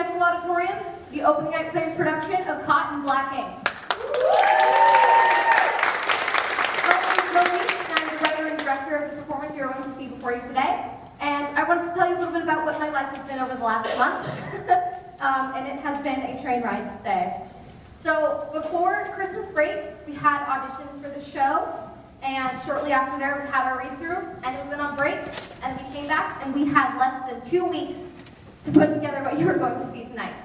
Gentle Auditorium, the opening night players production of Cotton Black Ink. My name is Mo Veach, and I'm the writer and director of the performance you're going to see before you today. And I wanted to tell you a little bit about what my life has been over the last month. And it has been a train ride, to say. So before Christmas break, we had auditions for the show, and shortly after there, we had our read-through, and then we went on break, and we came back, and we had less than 2 weeks to put together what you are going to see tonight.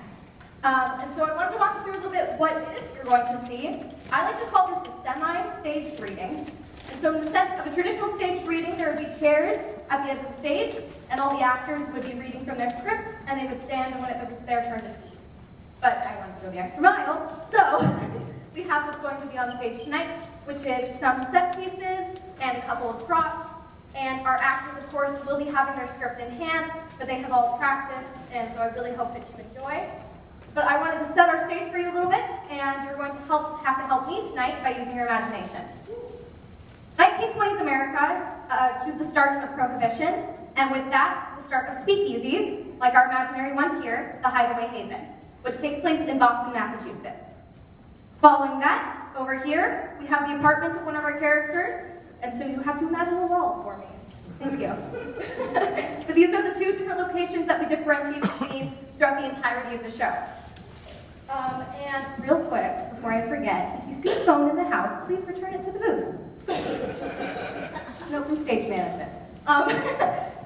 And so I wanted to walk you through a little bit what it is you're going to see. I like to call this a semi-staged reading. And so in the sense of a traditional staged reading, there would be chairs at the edge of the stage, and all the actors would be reading from their script, and they would stand when it was their turn to speak. But I wanted to go the extra mile, so we have what's going to be on stage tonight, which is some set pieces and a couple of props. And our actors, of course, will be having their script in hand, but they have all practiced, and so I really hope that you enjoy. But I wanted to set our stage for you a little bit, and you're going to have to help me tonight by using your imagination. 1920s America cued the start of Prohibition, and with that, the start of speakeasies, like our imaginary one here, the Hideaway Haven, which takes place in Boston, Massachusetts. Following that, over here, we have the apartment of one of our characters, and so you have to imagine a wall for me. Thank you. But these are the two different locations that we differentiate between throughout the entirety of the show. And real quick, before I forget, if you see a phone in the house, please return it to the booth. Note from stage management.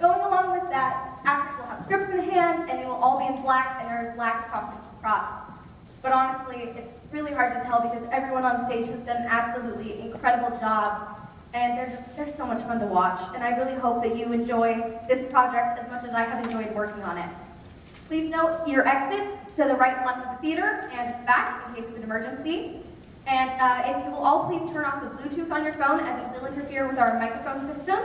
Going along with that, actors will have scripts in hand, and they will all be in black, and there is black costumes and props. But honestly, it's really hard to tell because everyone on stage has done an absolutely incredible job, and they're so much fun to watch. And I really hope that you enjoy this project as much as I have enjoyed working on it. Please note your exits to the right and left of the theater and back in case of an emergency. And if you will all please turn off the Bluetooth on your phone as it will interfere with our microphone system.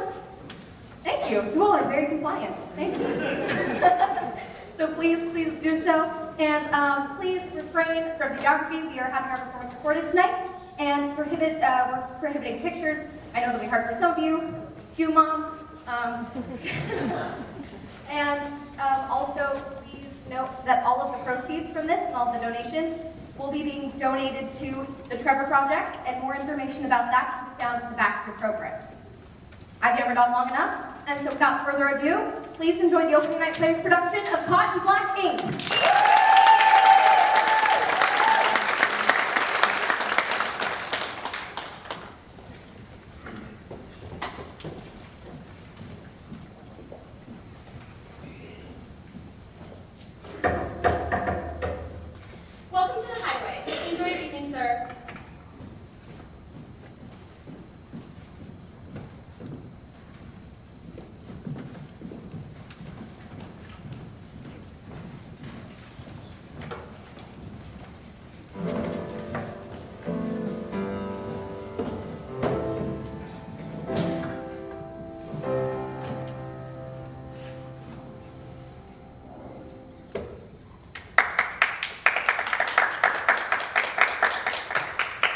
Thank you. You all are very compliant. Thank you. So please do so. And please refrain from videography. We are having our performance recorded tonight. And we're prohibiting pictures. I know that'll be hard for some of you. You, Mom. And also, please note that all of the proceeds from this and all the donations will be being donated to the Trevor Project, and more information about that can be found in the back of the program. I've yammered on long enough, and so without further ado, please enjoy the opening night players production of Cotton Black Ink.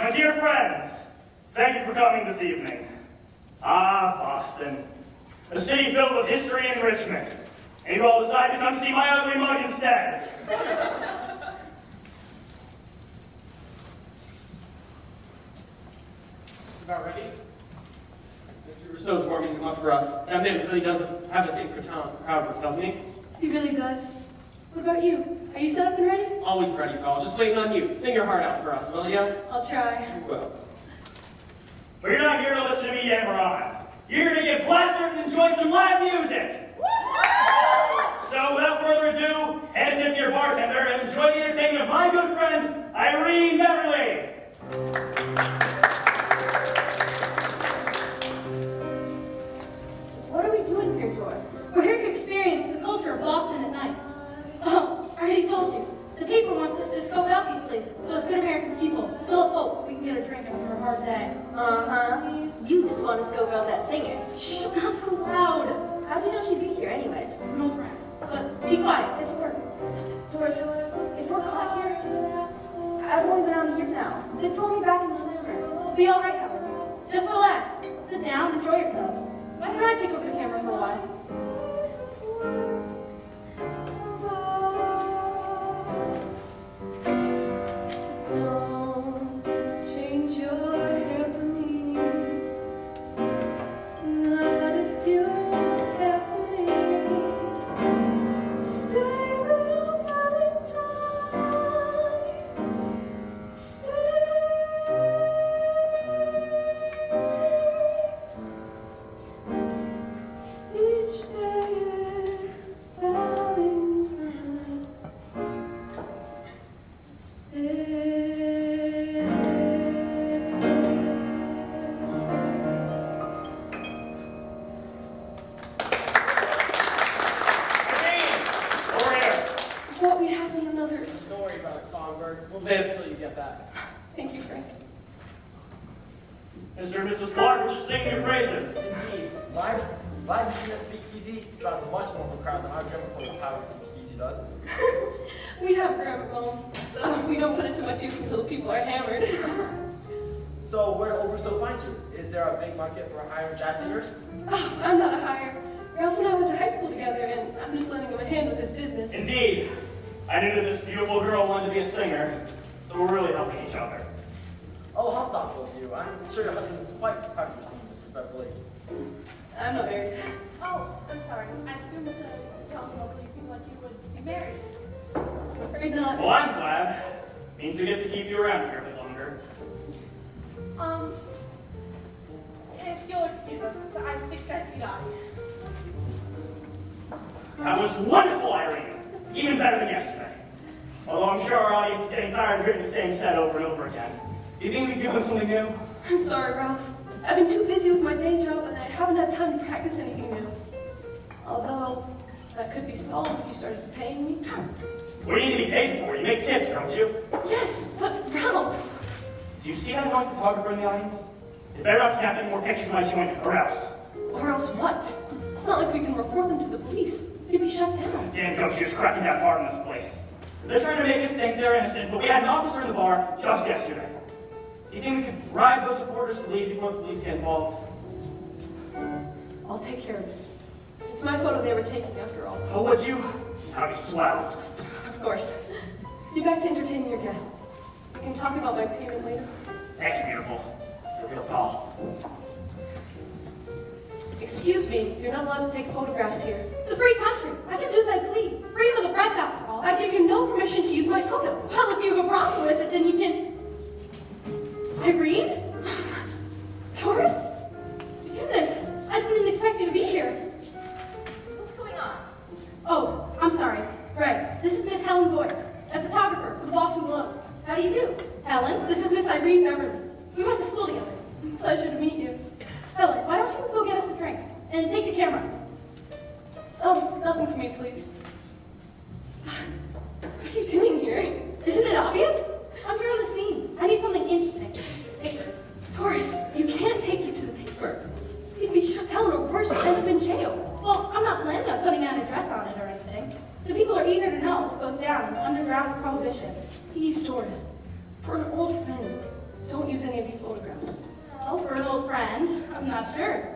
My dear friends, thank you for coming this evening. Ah, Boston, a city filled with history and enrichment. And you all decided to come see my ugly mug instead. Just about ready? Mr. Rousseau's warming them up for us. That man really does have a thing for talent and crowd work, doesn't he? He really does. What about you? Are you set up and ready? Always ready, pal. Just waiting on you. Sing your heart out for us, will ya? I'll try. You will. But you're not here to listen to me yammer on. You're here to get plastered and enjoy some live music. So without further ado, hand it to your bartender and enjoy the entertainment of my good friend, Irene Beverly. What are we doing here, Doris? We're here to experience the culture of Boston at night. Oh, I already told you. The paper wants us to scope out these places, so as good American people fill up hope we can get a drink after a hard day. Uh-huh. You just want to scope out that singer. Shh, not so loud. How'd you know she'd be here anyways? An old friend. But be quiet, it's work. Doris, is work hot here? I've only been out a year now. They told me back in the summer. We'll be all right, however. Just relax. Sit down, enjoy yourself. Why don't I take over the camera for a while? songbird. We'll wait until you get back. Thank you, Frank. Mr. and Mrs. Clark were just singing your praises. Indeed, live music at Speakeasy draws a much more of a crowd than our gramophone powered Speakeasy does. We have a gramophone. We don't put it to much use until the people are hammered. So where did Oberso find you? Is there a big market for hiring jazz singers? Oh, I'm not a hire. Ralph and I went to high school together, and I'm just lending him a hand with his business. Indeed. I knew that this beautiful girl wanted to be a singer, so we're really helping each other. Oh, how thoughtful of you. I'm sure your husband is quite proud of your singing, Mrs. Beverly. I'm not married. Oh, I'm sorry. I assumed that the young lovely seemed like you would be married. I'm afraid not. Well, I'm glad. Means we get to keep you around here a bit longer. If you'll excuse us, I think I see eye. That was wonderful, Irene. Even better than yesterday. Although I'm sure our audience is getting tired of hearing the same set over and over again. Do you think we could give them something new? I'm sorry, Ralph. I've been too busy with my day job, and I haven't had time to practice anything new. Although, that could be solved if you started paying me. What do you need to be paid for? You make tips, don't you? Yes, but Ralph! Do you see that young photographer in the audience? They better not snap any more pictures of my joint, or else. Or else what? It's not like we can report them to the police. We'd be shut down. Damn ghosts cracking down hard in this place. They're trying to make us think they're innocent, but we had an officer in the bar just yesterday. Do you think we could bribe those reporters to leave before the police get involved? I'll take care of it. It's my photo they were taking, after all. Oh, would you? That'd be swell. Of course. Be back to entertaining your guests. We can talk about my payment later. Thank you, beautiful. You're real tall. Excuse me, you're not allowed to take photographs here. It's a free country. I can do as I please. Freedom of the press, after all. I give you no permission to use my photo. Well, if you have a problem with it, then you can... Irene? Doris? Goodness, I didn't expect you to be here. What's going on? Oh, I'm sorry. Right, this is Miss Helen Boyd, a photographer for the Boston Globe. How do you do? Helen, this is Miss Irene Beverly. We went to school together. Pleasure to meet you. Helen, why don't you go get us a drink and take the camera? Oh, nothing for me, please. What are you doing here? Isn't it obvious? I'm here on the scene. I need something interesting. Pictures. Doris, you can't take this to the paper. You'd be shut down or worse, end up in jail. Well, I'm not planning on putting an address on it or anything. The people are eager to know what goes down in the underground prohibition. Please, Doris, for an old friend, don't use any of these photographs. Well, for an old friend, I'm not sure.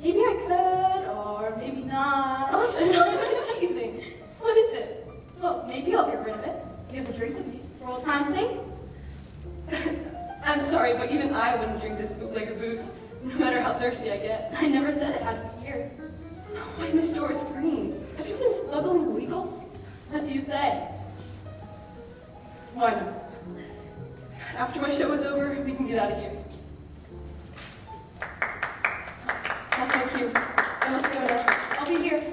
Maybe I could, or maybe not. Oh, stop teasing. What is it? Well, maybe I'll get rid of it. You have a drink with me. For old time's sake? I'm sorry, but even I wouldn't drink this bootlegger booze, no matter how thirsty I get. I never said it had to be here. Why, Miss Doris Greene? Have you been smuggling illegals? What do you say? Why not? After my show is over, we can get out of here. That's my cue. I must go now. I'll be here.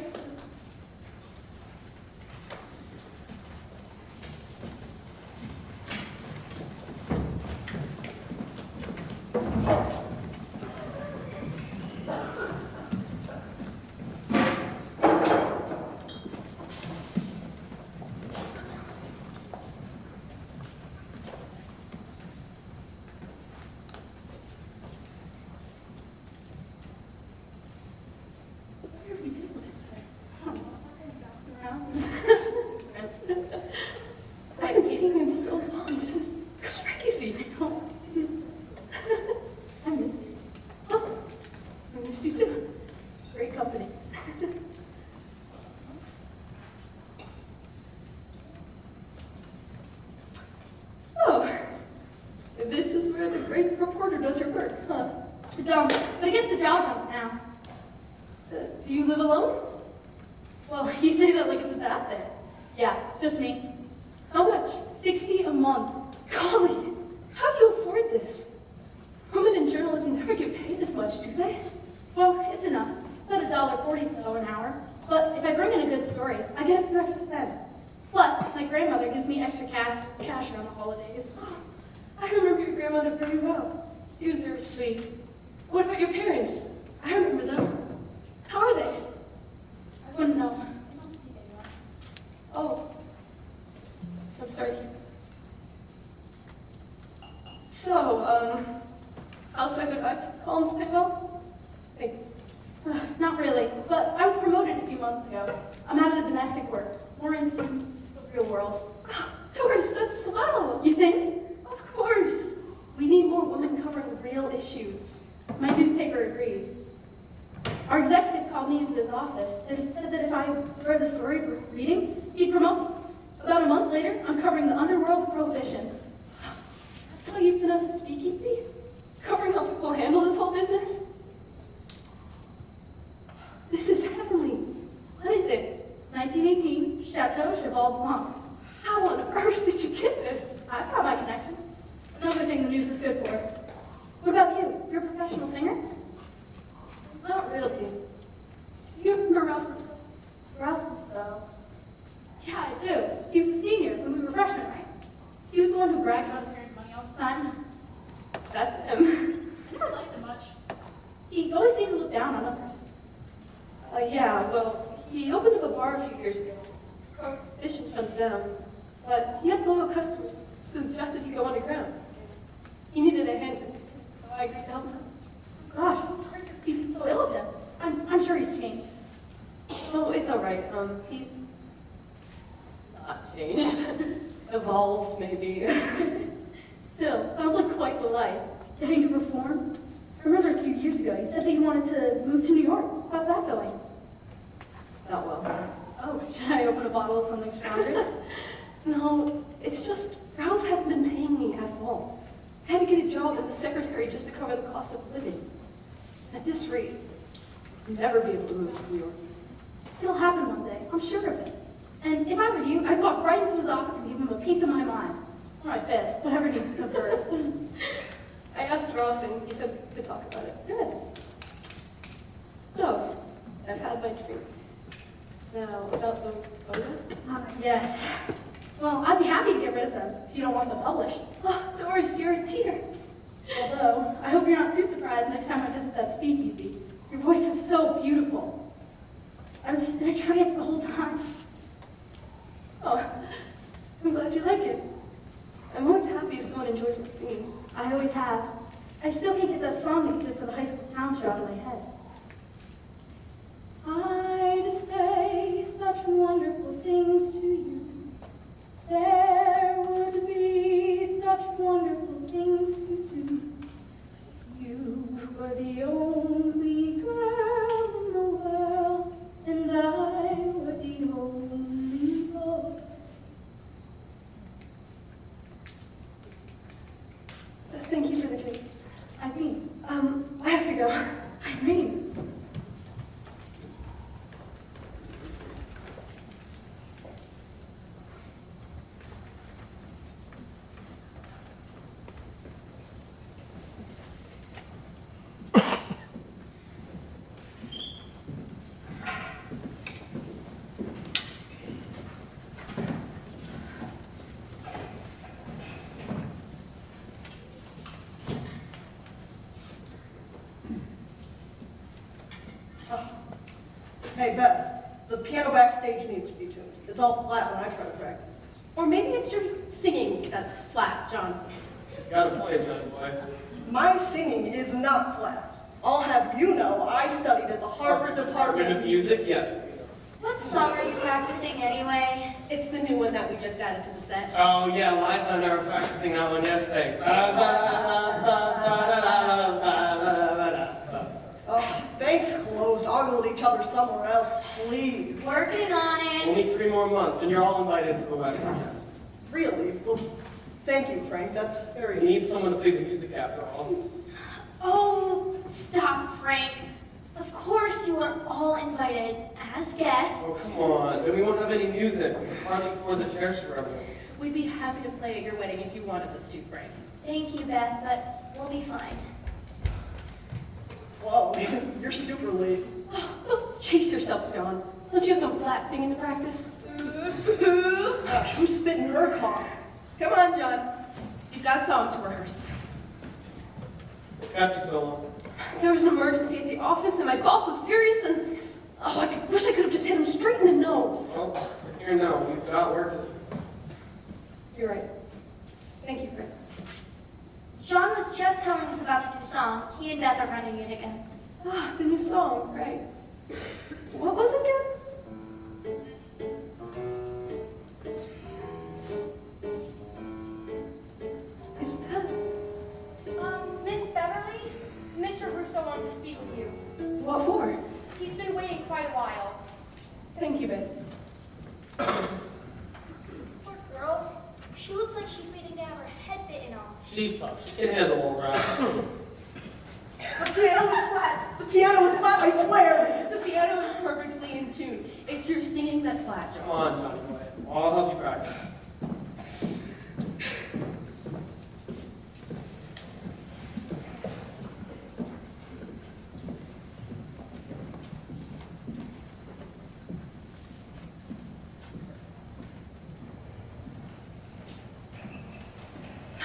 I haven't seen you in so long. This is crazy. I miss you. Oh, I missed you too. Great company. Oh, this is where the great reporter does her work, huh? It's dumb, but it gets the job done now. Do you live alone? Well, you say that like it's a bad thing. Yeah, it's just me. How much? $60 a month. Golly, how do you afford this? Women in journalism never get paid this much, do they? Well, it's enough. About $1.40 so an hour. But if I bring in a good story, I get a few extra cents. Plus, my grandmother gives me extra cash around the holidays. I remember your grandmother very well. She was very sweet. What about your parents? I remember them. How are they? I wouldn't know. I don't speak anymore. Oh, I'm sorry. housewife advice columns pay well? Thank you. Not really, but I was promoted a few months ago. I'm out of the domestic work, more into the real world. Doris, that's swell. You think? Of course. We need more women covering real issues. My newspaper agrees. Our executive called me into his office and said that if I wrote a story worth reading, he'd promote me. About a month later, I'm covering the underworld of prohibition. That's why you've been at the speakeasy? Covering how people handle this whole business? This is heavenly. What is it? 1918, Chateau Cheval Blanc. How on earth did you get this? I've got my connections. Another thing the news is good for. What about you? You're a professional singer? Not really. Do you remember Ralph Russo? Ralph Russo. Yeah, I do. He was a senior when we were freshmen, right? He was the one who bragged about his parents' money all the time. That's him. I never liked him much. He always seemed to look down on others. Yeah, well, he opened up a bar a few years ago. Prohibition shut him down. But he had loyal customers who suggested he go underground. He needed a hand, so I agreed to help him. Gosh, I'm sorry for speaking so ill of him. I'm sure he's changed. Oh, it's all right. He's not changed. Evolved, maybe. Still, sounds like quite the life. Getting to perform. I remember a few years ago, you said that you wanted to move to New York. How's that going? Not well. Oh, should I open a bottle of something stronger? No, it's just Ralph hasn't been paying me at all. I had to get a job as a secretary just to cover the cost of living. At this rate, I'll never be able to move to New York. It'll happen one day, I'm sure of it. And if I were you, I'd walk right into his office and give him a piece of my mind. Or my fist, whatever needs to come first. I asked Ralph and he said we could talk about it. Good. So, I've had my drink. Now, about those photos? Yes. Well, I'd be happy to get rid of them if you don't want them published. Oh, Doris, you're a dear. Although, I hope you're not too surprised next time I visit that speakeasy. Your voice is so beautiful. I was in a trance the whole time. Oh, I'm glad you like it. I'm always happy if someone enjoys my singing. I always have. I still can't get that song that you did for the high school town show out of my head. I'd say such wonderful things to you. There would be such wonderful things to do. You were the only girl in the world, and I were the only boy. Thank you for the drink. Irene. I have to go. Irene. Hey, Beth, the piano backstage needs to be tuned. It's all flat when I try to practice. Or maybe it's your singing that's flat, John. She's got to play, Johnny boy. My singing is not flat. I'll have you know I studied at the Harvard Department Department of Music, yes. What song are you practicing anyway? It's the new one that we just added to the set. Oh, yeah, Liza and I were practicing that one yesterday. Oh, bank's closed. I'll go to each other somewhere else, please. Working on Only it. 3 more months, and you're all invited to the wedding. Really? Well, thank you, Frank. That's We very... need someone to play the music after all. Oh, stop, Frank. Of course you are all invited as guests. Oh, come on. Then we won't have any music. We can hardly afford the chairs for everyone. We'd be happy to play at your wedding if you wanted us to, Frank. Thank you, Beth, but we'll be fine. Whoa, you're super late. Don't chase yourself, John. Don't you have some flat thing to practice? Gosh, who's spitting her cough? Come on, John. You've got a song to rehearse. Got you so long. There was an emergency at the office and my boss was furious and... Oh, I wish I could have just hit him straight in the nose. Well, we're here now. We've got work to do. You're right. Thank you, Frank. John was just telling us about the new song. He and Beth are running it again. Ah, the new song, right. What was it again? Is that... Miss Beverly, Mr. Russo wants to speak with you. what for? He's been waiting quite a while. Thank you, babe. Poor girl. She looks like she's waiting to have her head bitten off. She's tough. She can handle all right. The piano was flat. The piano was flat, I swear. The piano is perfectly in tune. It's your singing that's flat. Come on, Johnny boy. I'll help you practice.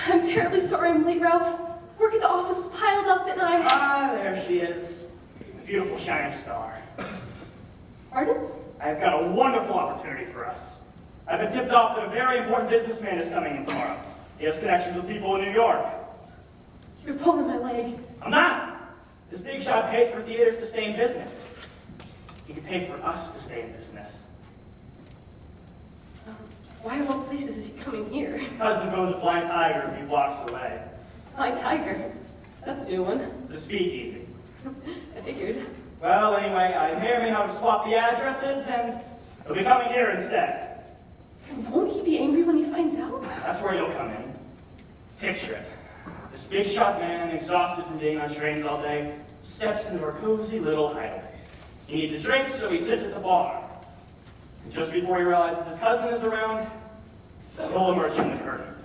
I'm terribly sorry I'm late, Ralph. Work at the office was piled up and I... Ah, there she is. The beautiful shining star. Pardon? I've got a wonderful opportunity for us. I've been tipped off that a very important businessman is coming in tomorrow. He has connections with people in New York. You're pulling my leg. I'm not. This big shot pays for theaters to stay in business. He can pay for us to stay in business. Why of all places is he coming here? His cousin goes a blind tiger a few blocks away. My tiger. That's a new one. It's a speakeasy. I figured. Well, anyway, I may or may not have swapped the addresses, and he'll be coming here instead. Won't he be angry when he finds out? That's where you'll come in. Picture it. This big shot man, exhausted from being on trains all day, steps into our cozy little hideaway. He needs a drink, so he sits at the bar. And just before he realizes his cousin is around, you'll emerge from the curtain,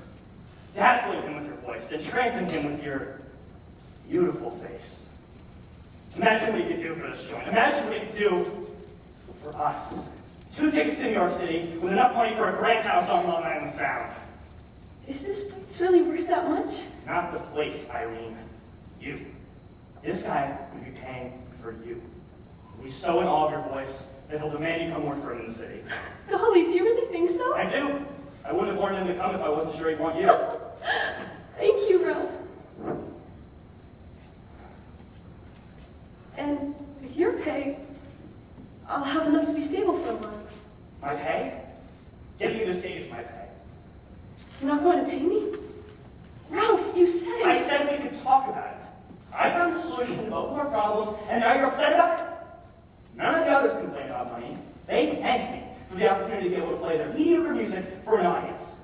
dazzling him with your voice, entrancing him with your beautiful face. Imagine what you could do for this joint. Imagine what you could do for us. 2 tickets to New York City with enough money for a grand house on Long Island Sound. Is this place really worth that much? Not the place, Irene. You. This guy would be paying for you. He'll be so in awe of your voice that he'll demand you come work for him in the city. Golly, do you really think so? I do. I wouldn't have wanted him to come if I wasn't sure he'd want you. Thank you, Ralph. And with your pay, I'll have enough to be stable for a while. My pay? Getting you to stage is my pay. You're not going to pay me? Ralph, you said... I said we could talk about it. I found a solution to both of our problems, and now you're upset about it? None of the others complain about money. They thank me for the opportunity to be able to play their mediocre music for an audience.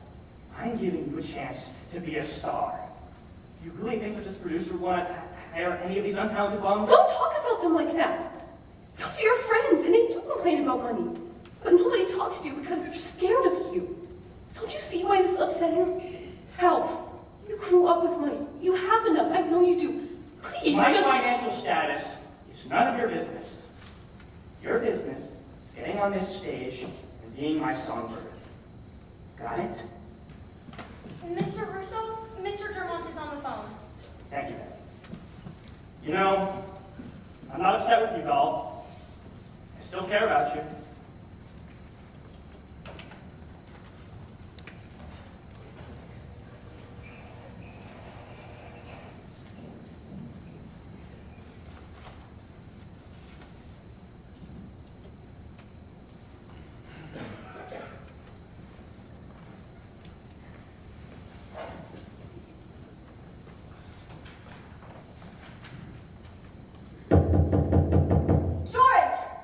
I'm giving you a chance to be a star. Do you really think that this producer would want to hire any of these untalented bums? Don't talk about them like that. Those are your friends, and they do complain about money. But nobody talks to you because they're scared of you. Don't you see why this is upsetting? Ralph, you grew up with money. You have enough. I know you do. Please, My just... financial status is none of your business. Your business is getting on this stage and being my songbird. Got it? Mr. Russo, Mr. Dermont is on the phone. Thank you, Ben. You know, I'm not upset with you, doll. I still care about you.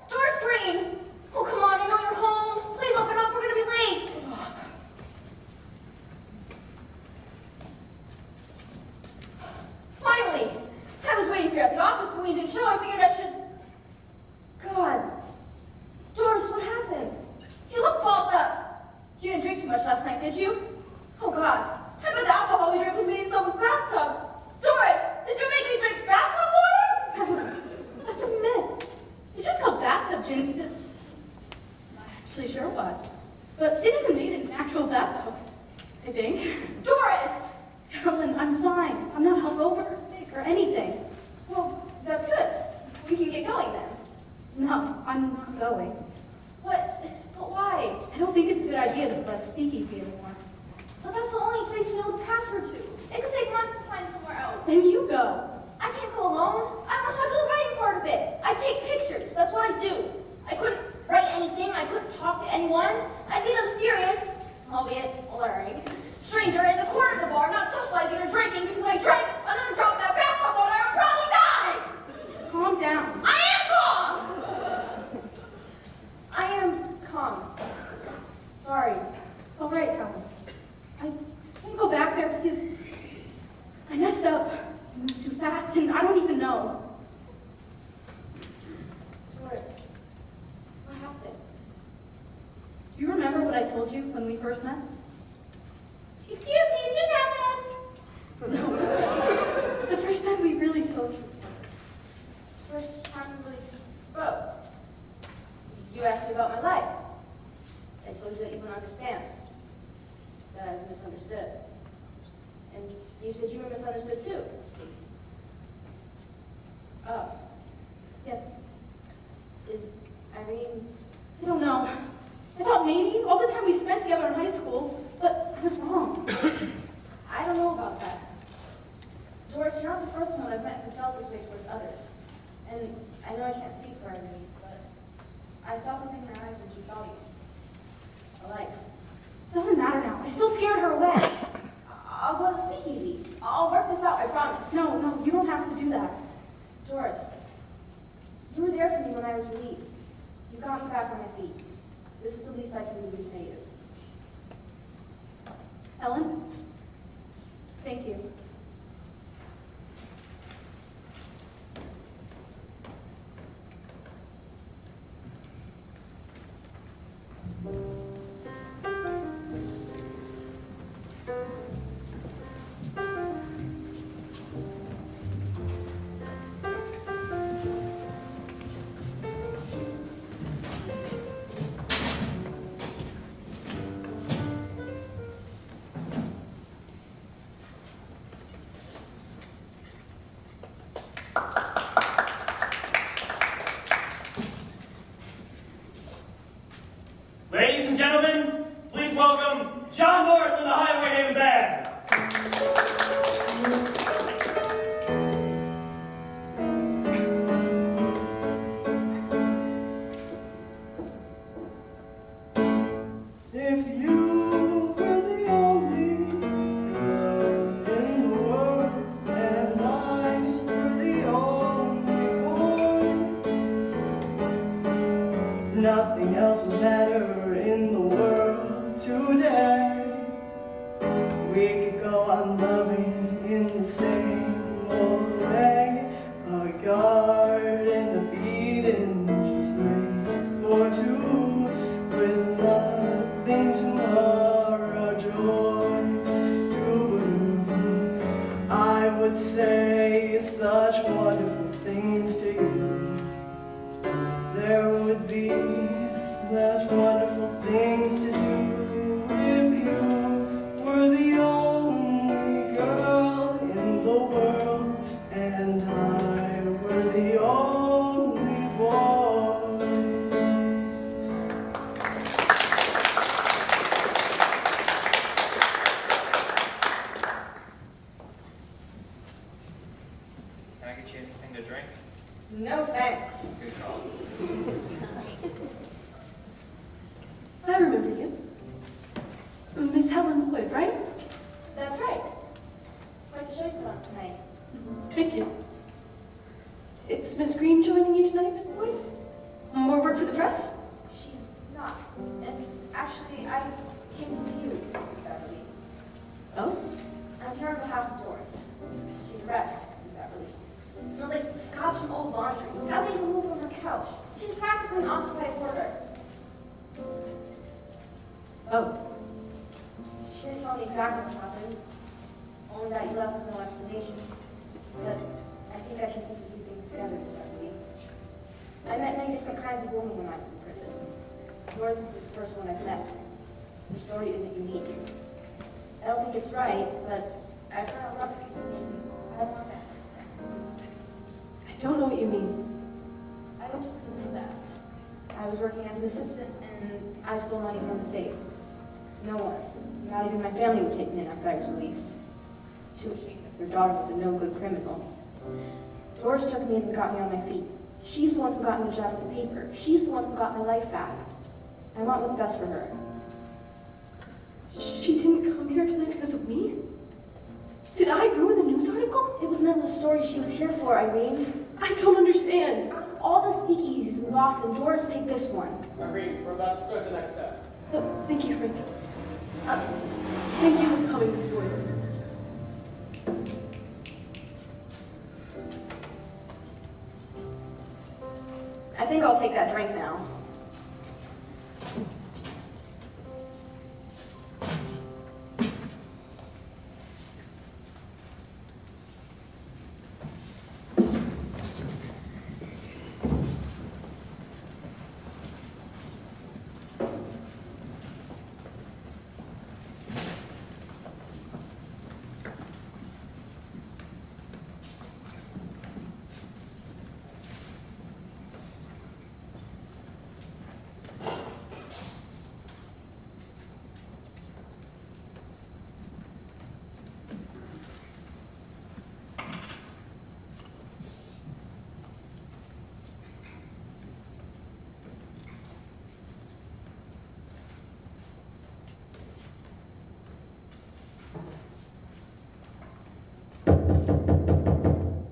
Doris Greene! Oh, come on, I know you're home. Please open up, we're gonna be late. Finally! I was waiting for you at the office, but when you didn't show, I figured I should... God. Doris, what happened? You look balled up. You didn't drink too much last night, did you? Oh, God. I bet the alcohol you drank was made in someone's bathtub. Doris, did you make me drink bathtub water? That's a myth. It's just called bathtub gin because I'm not actually sure what. But it isn't made in an actual bathtub, I think. Doris! Ellen, I'm fine. I'm not hungover or sick or anything. Well, that's good. We can get going then. No, I'm not going. What? But why? I don't think it's a good idea to play speakeasy anymore. But that's the only place we know the password to. It could take months to find somewhere else. Then you go. I can't go alone. I don't know how to do the writing part of it. I take pictures. That's what I do. I couldn't write anything. I couldn't talk to anyone. I'd be the mysterious, albeit alluring, stranger in the corner of the bar, not socializing or drinking, because if I drank another drop of that bathtub water, I would probably die. Calm down. I am calm. I am calm. Sorry. It's all right, Helen. I can't go back there because I messed up. I moved too fast, and I don't even know. Doris, what happened? Do you remember what I told you when we first met? Excuse me, did you have this? No. The first time we really told you. First time we really spoke. You asked me about my life. I told you that you wouldn't understand. That I was misunderstood. And you said you were misunderstood too. Oh. Yes. Is Irene... I don't know. I thought maybe all the time we spent together in high school, but I was wrong. I don't know about that. Doris, you're not the first one I've met who's felt this way towards others. And I know I can't speak for Irene, but I saw something in her eyes when she saw you. A light. Doesn't matter now. I still scared her away. I'll go to the speakeasy. I'll work this out, I promise. No, you don't have to do that. Doris, you were there for me when I was released. You got me back on my feet. This is the least I can do to repay you. Ellen? Thank you. Ladies and gentlemen, please welcome John Doris and the Hideaway Haven Band. If you were the only girl in the world, and I were the only boy, nothing else would matter in the world today. We could go on loving in the same old way. Our garden of Eden just made for two, with nothing tomorrow joy to bring. I would say such wonderful things to you. There would be such wonderful things to do if you were the only girl in the world and I were the only boy. Can I get you anything to drink? No thanks. Good call. I remember you. Miss Helen Wood, right? That's right. Quite the show you put on tonight. Thank you. Is Miss Greene joining you tonight, Miss Boyd? More work for the press? She's not. And actually, I came to see you, Miss Beverly. Oh? I'm here on behalf of Doris. She's a wreck, Miss Beverly. It smells like scotch and old laundry. Hasn't even moved from her couch. She's practically an ossified hoarder. Oh. She didn't tell me exactly what happened. Only that you left with no explanation. But I think I can piece a few things together, Miss Beverly. I met many different kinds of women when I was in prison. Yours is the first one I've met. Your story isn't unique. I don't think it's right, but I've heard a lot of people I want that. I don't know what you mean. I went to prison for theft. I was working as an assistant, and I stole money from the safe. No one, not even my family, would take me in after I was released. Too ashamed that their daughter was a no-good criminal. Doris took me in and got me on my feet. She's the one who got me a job at the paper. She's the one who got my life back. I want what's best for her. She didn't come here tonight because of me? Did I ruin the news article? It was never the story she was here for, Irene. I don't understand. All the speakeasies in Boston, Doris picked this one. Irene, we're about to start the next set. Oh, thank you, Frank. Thank you for coming this morning. I think I'll take that drink now.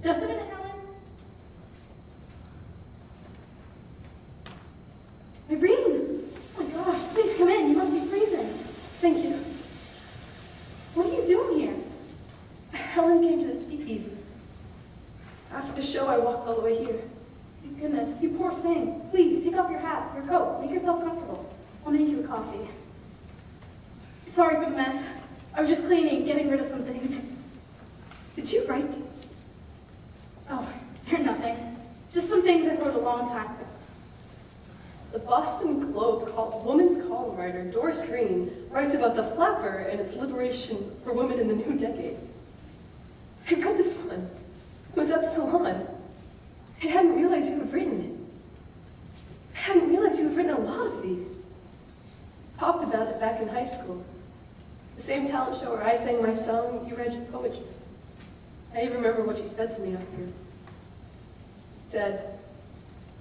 Just a minute, Helen. Irene! Oh my gosh, please come in. You must be freezing. Thank you. What are you doing here? Helen came to the speakeasy. After the show, I walked all the way here. Thank goodness, you poor thing. Please, take off your hat, your coat. Make yourself comfortable. I'll make you a coffee. Sorry for the mess. I was just cleaning, getting rid of some things. Did you write these? Oh, they're nothing. Just some things I wrote a long time ago. The Boston Globe woman's column writer Doris Greene writes about the flapper and its liberation for women in the new decade. I read this one. It was at the salon. I hadn't realized you had written it. I hadn't realized you had written a lot of these. Talked about it back in high school. The same talent show where I sang my song, you read your poetry. I even remember what you said to me up here. You said,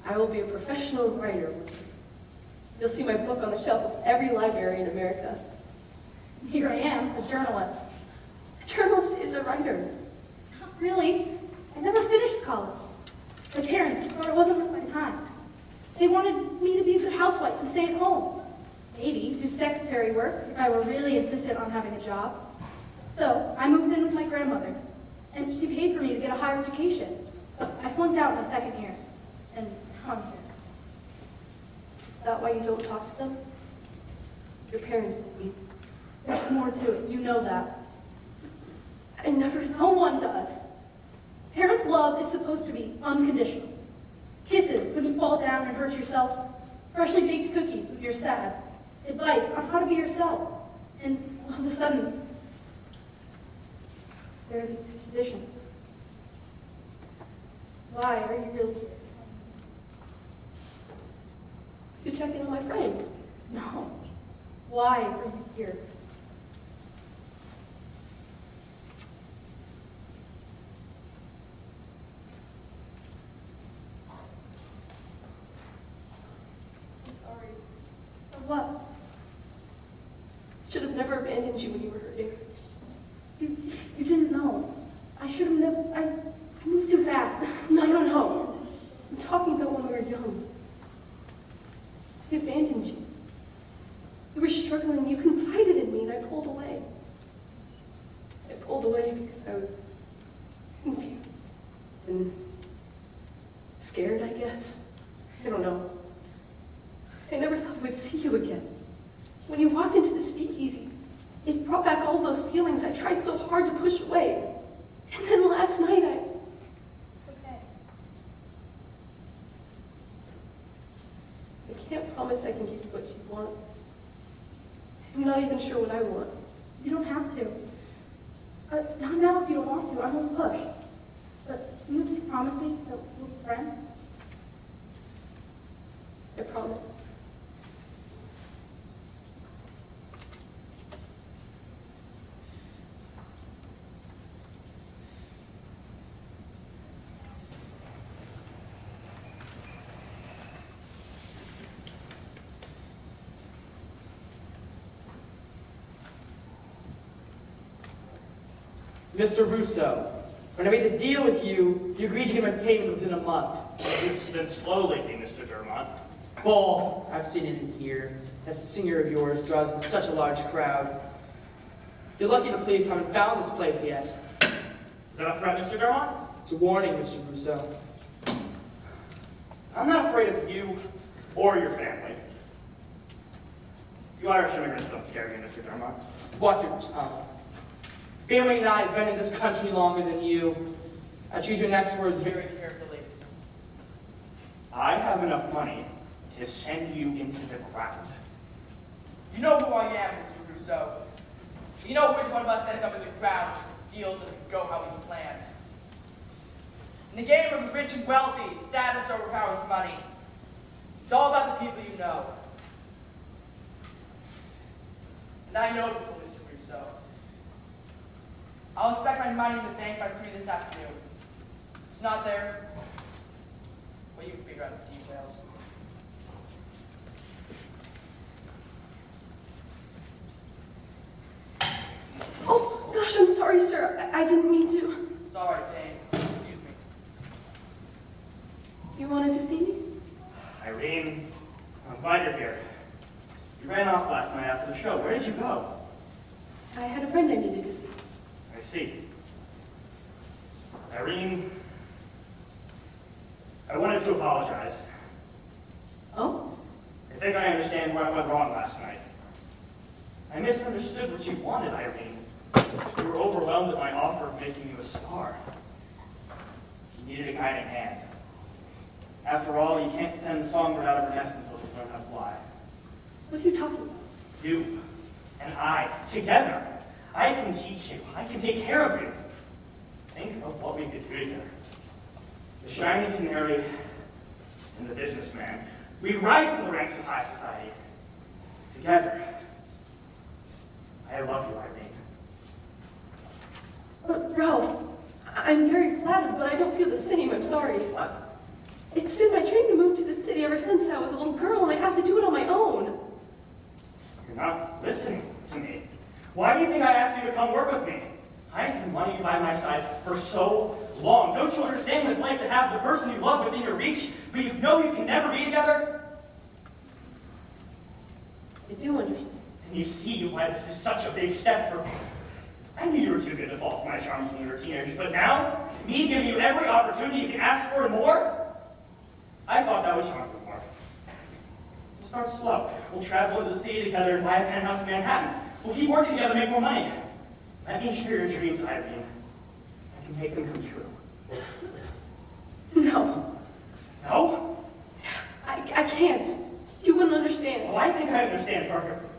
I will be a professional writer. You'll see my book on the shelf of every library in America. Here I am, a journalist. A journalist is a writer. Not really. I never finished college. My parents thought it wasn't worth my time. They wanted me to be a good housewife and stay at home. Maybe do secretary work if I were really insistent on having a job. So I moved in with my grandmother, and she paid for me to get a higher education. But I flunked out my second year, and now I'm here. Is that why you don't talk to them? Your parents and me. There's more to it. You know that. I never thought. No one does. Parents' love is supposed to be unconditional. Kisses when you fall down and hurt yourself. Freshly baked cookies when you're sad. Advice on how to be yourself. And all of a sudden, there are these conditions. Why are you really here? You check in on my friend. No. Why are you here? I'm sorry. For what? Should have never abandoned you when you were hurting. You didn't know. I should have never. I moved too fast. No. I'm talking about when we were young. I abandoned you. You were struggling. You confided in me, and I pulled away. I pulled away because I was confused and scared, I guess. I don't know. I never thought I would see you again. When you walked into the speakeasy, it brought back all those feelings I tried so hard to push away. And then last night, It's okay. I can't promise I can give you what you want. I'm not even sure what I want. You don't have to. Not now if you don't want to. I won't push. But can you at least promise me that we'll be friends? I promise. Mr. Russo, when I made the deal with you, you agreed to give my payment within a month. This has been slow lately, Mr. Dermott. Bull, I've seen it in here. That singer of yours draws in such a large crowd. You're lucky the police haven't found this place yet. Is that a threat, Mr. Dermott? It's a warning, Mr. Russo. I'm not afraid of you or your family. You Irish immigrants don't scare me, Mr. Dermott. Watch your tongue. Family and I have been in this country longer than you. I choose your next words very carefully. I have enough money to send you into the ground. You know who I am, Mr. Russo. You know which one of us ends up in the ground if this deal doesn't go how we planned. In the game of the rich and wealthy, status overpowers money. It's all about the people you know. And I know people, Mr. Russo. I'll expect my money in the bank by 3 this afternoon. If it's not there, well, you can figure out the details. Oh, gosh, I'm sorry, sir. I didn't mean to. It's all right, Dane. Excuse me. You wanted to see me? Irene, I'm glad you're here. You ran off last night after the show. Where did you go? I had a friend I needed to see. I see. Irene, I wanted to apologize. Oh? I think I understand where I went wrong last night. I misunderstood what you wanted, Irene. You were overwhelmed at my offer of making you a star. You needed a guiding hand. After all, you can't send the songbird out of her nest until she's learned how to fly. What are you talking about? You and I, together, I can teach you. I can take care of you. Think of what we could do together. The shining canary and the businessman. We rise to the ranks of high society. Together. I love you, Irene. But, Ralph, I'm very flattered, but I don't feel the same. I'm sorry. What? It's been my dream to move to the city ever since I was a little girl, and I have to do it on my own. You're not listening to me. Why do you think I asked you to come work with me? I've been wanting you by my side for so long. Don't you understand what it's like to have the person you love within your reach, but you know you can never be together? I do understand. And you see why this is such a big step for me. I knew you were too good to fall for my charms when you were teenagers, but now, me giving you every opportunity you can ask for and more, I thought that would charm you more. We'll start slow. We'll travel to the city together and buy a penthouse in Manhattan. We'll keep working together to make more money. Let me hear your dreams, Irene. I can make them come true. No. No? I can't. You wouldn't understand. Oh, I think I understand perfectly.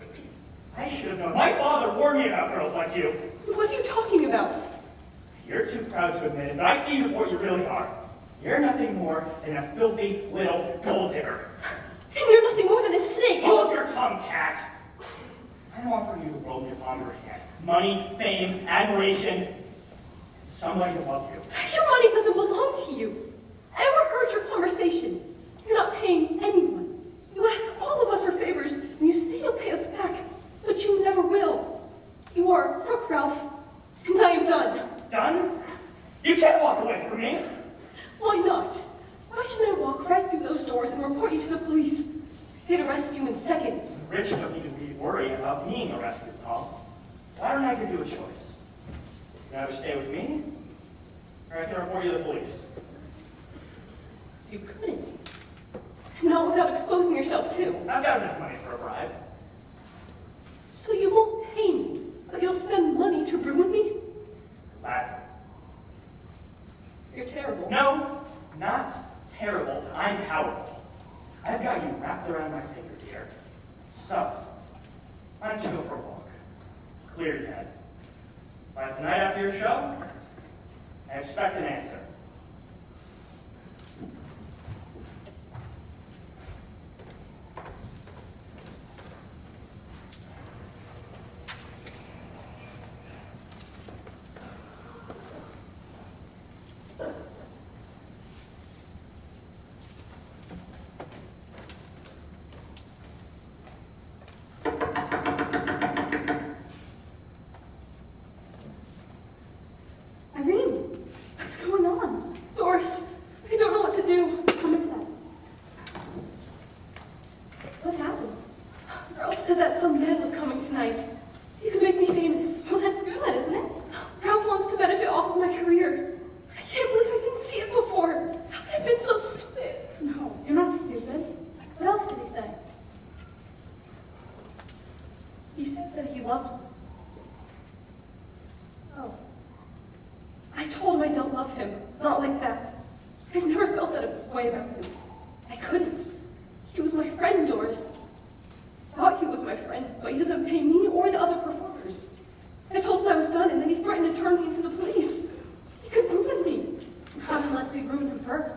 I should have known. My father warned me about girls like you. What are you talking about? You're too proud to admit it, but I see what you really are. You're nothing more than a filthy little gold digger. And you're nothing more than a snake. Hold your tongue, cat. I'm offering you the world in your palm of your hand. Money, fame, admiration, and somebody to love you. Your money doesn't belong to you. I overheard your conversation. You're not paying anyone. You ask all of us for favors, and you say you'll pay us back, but you never will. You are a crook, Ralph, and I am done. Done? You can't walk away from me. Why not? Why shouldn't I walk right through those doors and report you to the police? They'd arrest you in seconds. The rich don't even be worried about being arrested, Paul. Why don't I give you a choice? You can either stay with me, or I can report you to the police. You couldn't. Not without exposing yourself, too. I've got enough money for a bribe. So you won't pay me, but you'll spend money to ruin me? Latin. You're terrible. No, not terrible. I'm powerful. I've got you wrapped around my finger, dear. So, why don't you go for a walk? Clear your head. By tonight after your show, I expect an answer. said that some man was coming tonight. He could make me famous. Well, that's good, isn't it? Ralph wants to benefit off of my career. I can't believe I didn't see it before. How could I have been so stupid? No, you're not stupid. What else did he say? He said that he loved me. Oh, I told him I don't love him. Not like that. I've never felt that way about him. I couldn't. He was my friend, Doris. I thought he was my friend, but he doesn't pay me or the other performers. I told him I was done, and then he threatened to turn me into the police. He could ruin me. unless we ruined him first.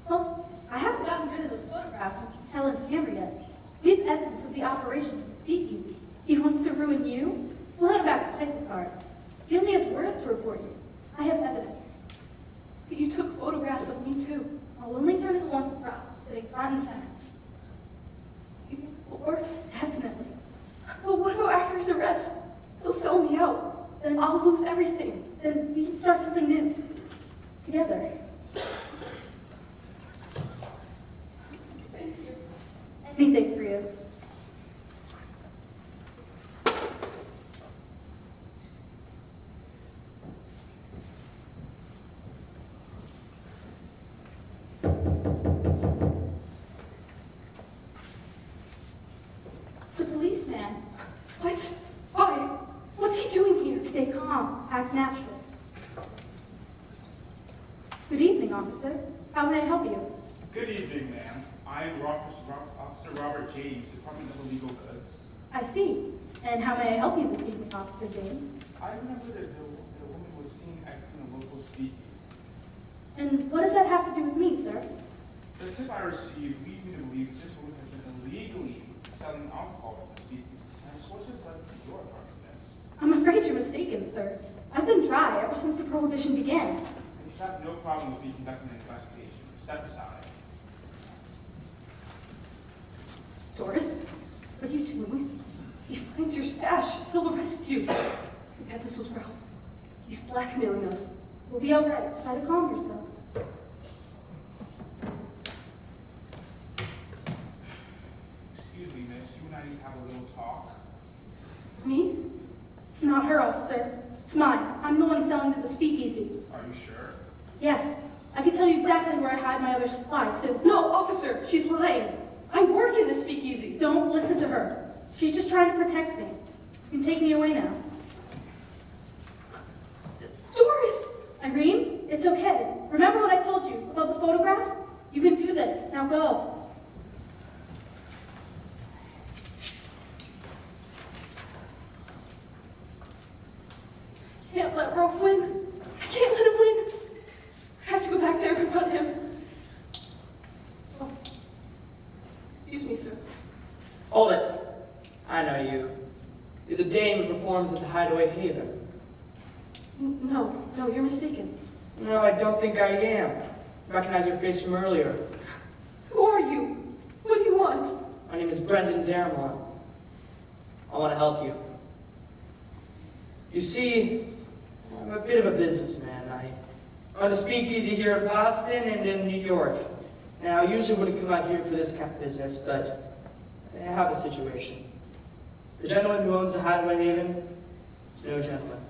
Well, I haven't gotten rid of those photographs from Helen's camera yet. We have evidence of the operation of the speakeasy. He wants to ruin you? We'll let him back twice as hard. He only has words to report you. I have evidence. But you took photographs of me too. I'll only turn to the ones with Ralph, sitting front and center. You think this will work? Definitely. But what about after his arrest? He'll sell me out. Then I'll lose everything. Then we can start something new. Together. Thank you. Anything for you. It's a policeman. What? Why? What's he doing here? Stay calm. Act natural. Good evening, officer. How may I help you? Good evening, ma'am. I'm Officer Robert James, Department of Illegal Goods. I see. And how may I help you this evening, Officer James? I remember that the woman was seen exiting a local speakeasy. And what does that have to do with me, sir? The tip I received leads me to believe that this woman has been illegally selling alcohol at the speakeasy. And sources led to your arguments. I'm afraid you're mistaken, sir. I've been dry ever since the prohibition began. And you have no problem with me conducting an investigation. Step aside. Doris, what are you doing? He finds your stash. He'll arrest you. I bet this was Ralph. He's blackmailing us. We'll be all right. Try to calm yourself. Excuse me, miss. You and I need to have a little talk. Me? It's not her, officer. It's mine. I'm the one selling to the speakeasy. Are you sure? Yes. I can tell you exactly where I hide my other supply, too. No, officer, she's lying. I work in the speakeasy. Don't listen to her. She's just trying to protect me. You can take me away now. Doris! Irene, it's okay. Remember what I told you about the photographs? You can do this. Now go. I can't let Ralph win. I can't let him win. I have to go back there and confront him. Oh. Excuse me, sir. Hold it. I know you. You're the dame who performs at the Hideaway Haven. No, you're mistaken. No, I don't think I am. Recognize your face from earlier. Who are you? What do you want? My name is Brendan Daremont. I want to help you. You see, I'm a bit of a businessman. I run a speakeasy here in Boston and in New York. Now, I usually wouldn't come out here for this kind of business, but I have a situation. The gentleman who owns the Hideaway Haven is no gentleman.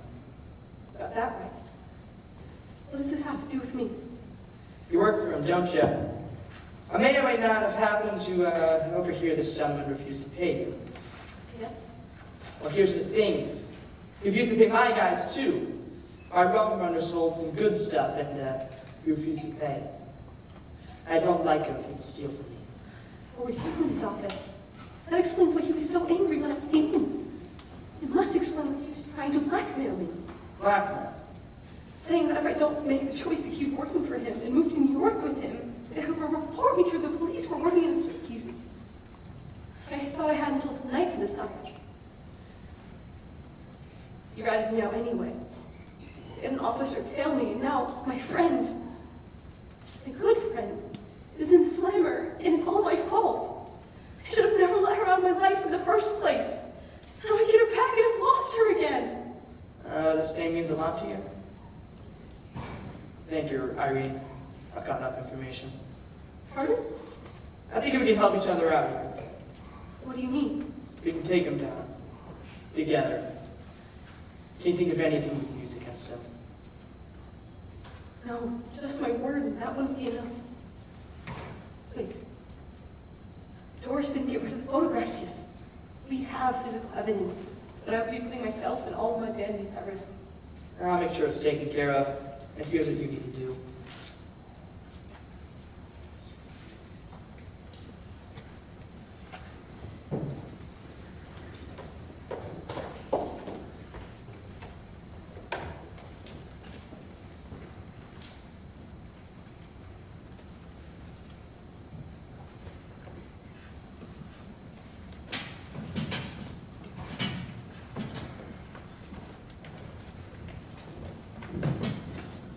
Got that right. What does this have to do with me? You work for him, don't you? I may or may not have happened to overhear this gentleman refuse to pay you. Yes? Well, here's the thing. He refused to pay my guys, too. Our rum runner sold them good stuff, and he refused to pay. I don't like it when people steal from me. What was he in his office? That explains why he was so angry when I came in. It must explain why he was trying to blackmail me. Blackmail. Saying that if I don't make the choice to keep working for him and move to New York with him, they will report me to the police for working in a speakeasy. I thought I had until tonight to decide. He ratted me out anyway. He had an officer tail me, and now my friend, my good friend, is in the slammer, and it's all my fault. I should have never let her out of my life in the first place. Now I get her back and I've lost her again. This day means a lot to you. Thank you, Irene. I've got enough information. Pardon? I think we can help each other out here. What do you mean? We can take him down. Together. Can't think of anything we can use against him. No, just my word, and that wouldn't be enough. Wait. Doris didn't get rid of the photographs yet. We have physical evidence, but I would be putting myself and all of my bandmates at risk. I'll make sure it's taken care of, and here's what you need to do.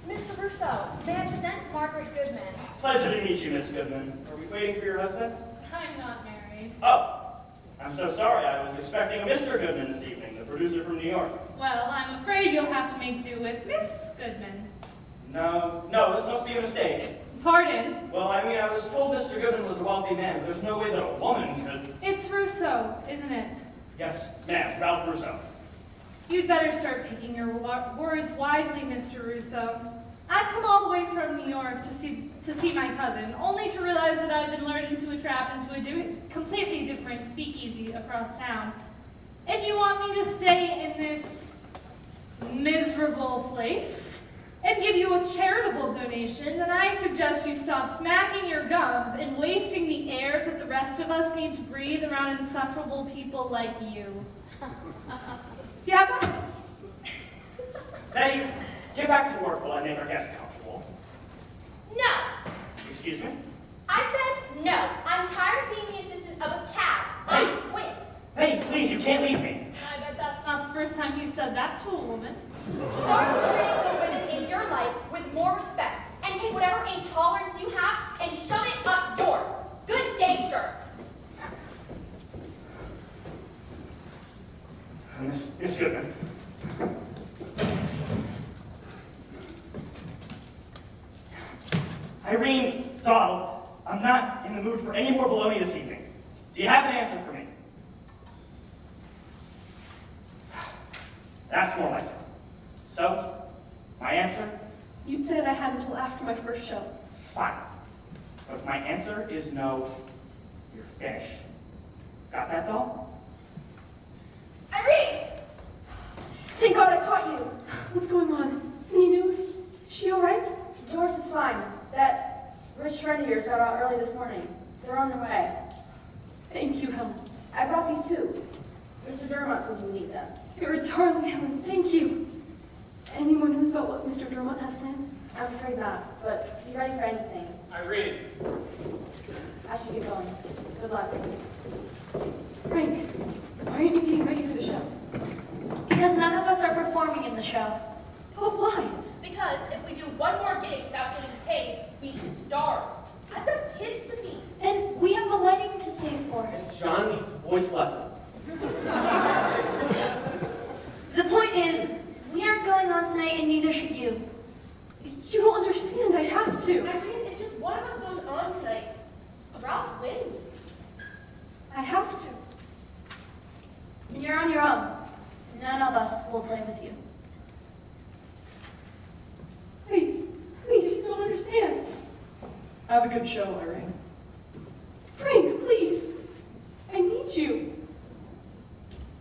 Mr. Rousseau, may I present Margaret Goodman? Pleasure to meet you, Miss Goodman. Are we waiting for your husband? I'm not married. Oh, I'm so sorry. I was expecting a Mr. Goodman this evening, the producer from New York. Well, I'm afraid you'll have to make do with Miss Goodman. No, this must be a mistake. Pardon? Well, I mean, I was told Mr. Goodman was a wealthy man, but there's no way that a woman could... It's Rousseau, isn't it? Yes, ma'am, Ralph Rousseau. You'd better start picking your words wisely, Mr. Rousseau. I've come all the way from New York to see my cousin, only to realize that I've been lured into a trap into a completely different speakeasy across town. If you want me to stay in this miserable place and give you a charitable donation, then I suggest you stop smacking your gums and wasting the air that the rest of us need to breathe around insufferable people like you. Yeah. Betty, get back to work while I make our guests comfortable. No. Excuse me? I said no. I'm tired of being the assistant of a cab. I quit. Betty, please, you can't leave me. I bet that's not the first time he's said that to a woman. Start treating the women in your life with more respect and take whatever intolerance you have and shove it up yours. Good day, sir. Miss Goodman. Irene, Donald, I'm not in the mood for any more baloney this evening. Do you have an answer for me? That's more like it. So, my answer? You said I had until after my first show. Fine. But if my answer is no, you're finished. Got that, doll? Irene! Thank God I caught you. What's going on? Any news? Is she all right? Doris is fine. That rich friend of yours got out early this morning. They're on their way. Thank you, Helen. I brought these too. Mr. Dermott said you need them. You're a darling, Helen. Thank you. Any more news about what Mr. Dermott has planned? I'm afraid not, but be ready for anything. Irene. I should get going. Good luck. Frank, why aren't you getting ready for the show? Because none of us are performing in the show. Oh, why? Because if we do one more gig without getting paid, we starve. I've got kids to feed. And we have a wedding to save for. And John needs voice lessons. The point is, we aren't going on tonight and neither should you. You don't understand. I have to. Irene, if just one of us goes on tonight, Ralph wins. I have to. You're on your own. None of us will play with you. Hey, please, you don't understand. Have a good show, Irene. Frank, please. I need you.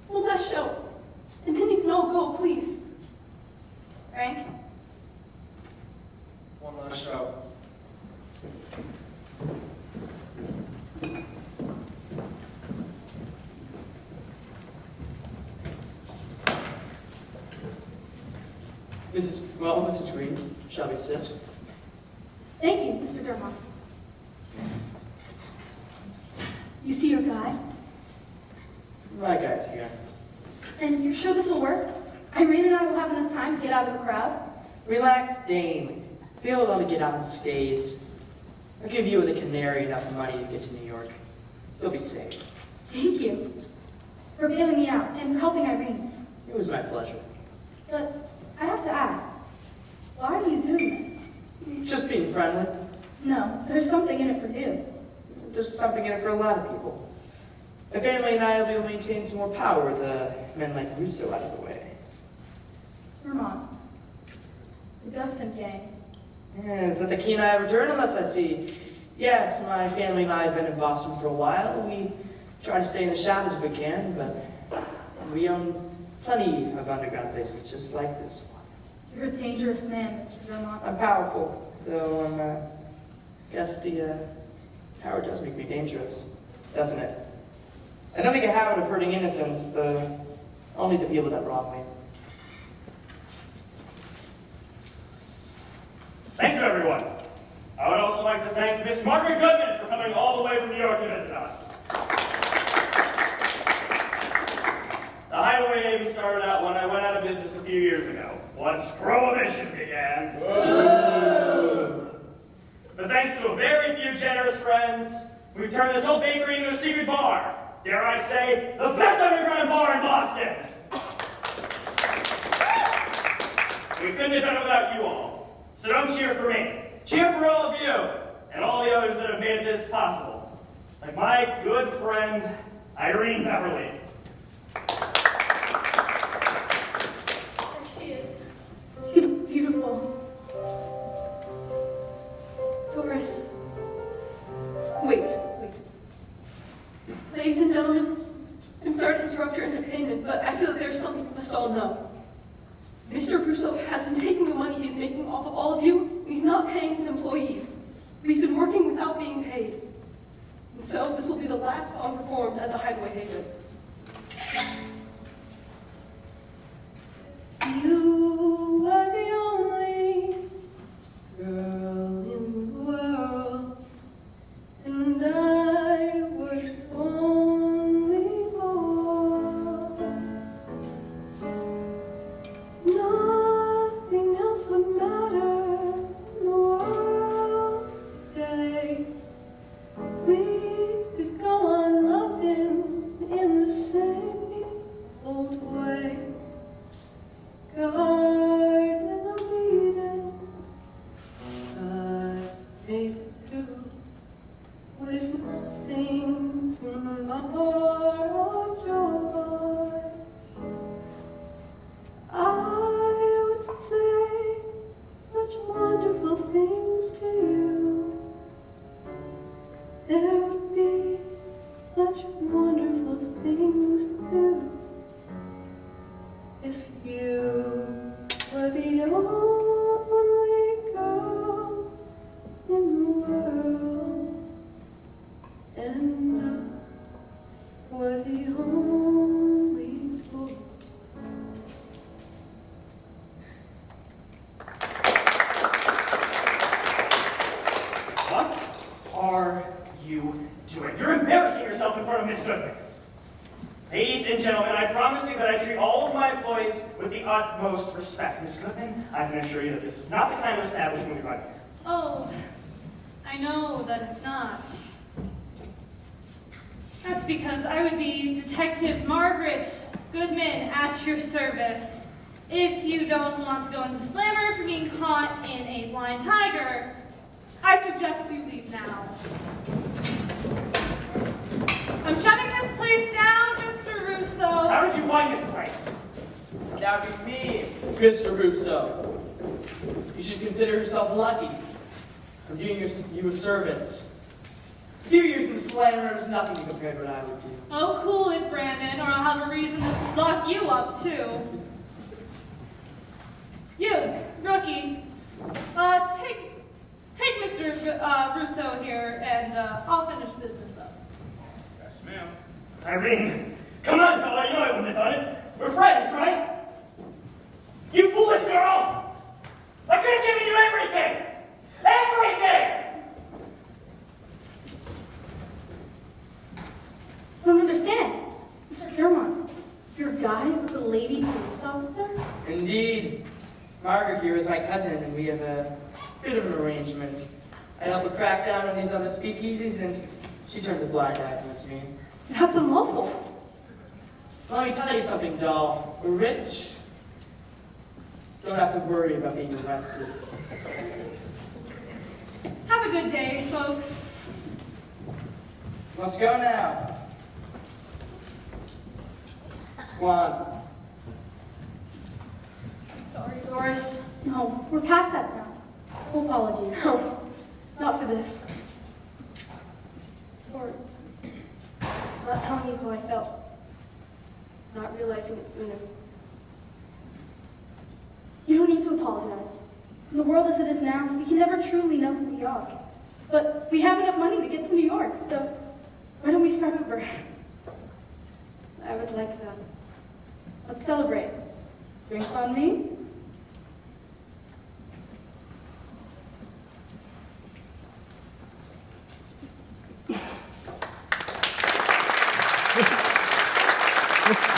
One last show. And then you can all go, please. Frank? One last show. Mrs. Greene, shall we sit? Thank you, Mr. Dermott. You see your guy? My guy's here. And you're sure this will work? Irene and I will have enough time to get out of the crowd? Relax, Dame. Feel able to get out unscathed. I'll give you and the Canary enough money to get to New York. You'll be safe. Thank you for bailing me out and for helping Irene. It was my pleasure. But I have to ask, why are you doing this? Just being friendly. No, there's something in it for you. There's something in it for a lot of people. My family and I will be able to maintain some more power with men like Russo out of the way. Vermont. The Dustin gang. Yeah, is that the keen eye of a journalist I see? Yes, my family and I have been in Boston for a while. We try to stay in the shadows if we can, but we own plenty of underground places just like this one. You're a dangerous man, Mr. Vermont. I'm powerful, though guess the power does make me dangerous, doesn't it? I don't make a habit of hurting innocents, only the people that wrong me. Thank you, everyone. I would also like to thank Miss Margaret Goodman for coming all the way from New York to visit us. The Hideaway Haven started out when I went out of business a few years ago, once Prohibition began. Whoa. But thanks to a very few generous friends, we've turned this whole bakery into a secret bar. Dare I say, the best underground bar in Boston. We couldn't have done it without you all. So don't cheer for me. Cheer for all of you, and all the others that have made this possible. Like my good friend, Irene Beverly. There she is. She looks beautiful. Doris. Wait. Ladies and gentlemen, I'm sorry to interrupt your entertainment, but I feel that there's something we must all know. Mr. Russo has been taking the money he's making off of all of you, and he's not paying his employees. We've been working without being paid. And so, this will be the last song performed at the Hideaway Haven. You are the only girl in the world, and I work only for nothing else would matter in the world today. We could go on loving in the same old way. Garden of Eden, us made for two, with nothing to mar our joy. I would say such wonderful things to you. There would be such wonderful things to do. If you were the only girl in the world, and I were the only boy. What are you doing? You're embarrassing yourself in front of Miss Goodman. Ladies and gentlemen, I promise you that I treat all of my employees with the utmost respect. Miss Goodman, I can assure you that this is not the kind of establishment we run here. Oh, I know that it's not. That's because I would be Detective Margaret Goodman at your service. If you don't want to go into slammer for being caught in a blind tiger, I suggest you leave now. I'm shutting this place down, Mr. Russo. How did you find this place? That would be me, Mr. Russo. You should consider yourself lucky. I'm doing you a service. A few years in slammer is nothing compared to what I would do. Oh, cool it, Brandon, or I'll have a reason to lock you up, too. You, rookie, take Mr. Russo here, and I'll finish business up. Yes, ma'am. Irene, come on, fella, you know I wouldn't have done it. We're friends, right? You foolish girl! I could have given you everything! Everything! I don't understand. Mr. Vermont, your guy was a lady police officer? Indeed. Margaret here is my cousin, and we have a bit of an arrangement. I help her crack down on these other speakeasies, and she turns a blind eye towards me. That's unlawful. Let me tell you something, doll. We're rich. Don't have to worry about being arrested. Have a good day, folks. Let's go now. Swan. Sorry, Doris. No, we're past that now. No apologies. No, not for this. Or not telling you how I felt. Not realizing it sooner. You don't need to apologize. In the world as it is now, we can never truly know who we are. But we have enough money to get to New York, so why don't we start over? I would like that. Let's celebrate. Drink on me. Thank you.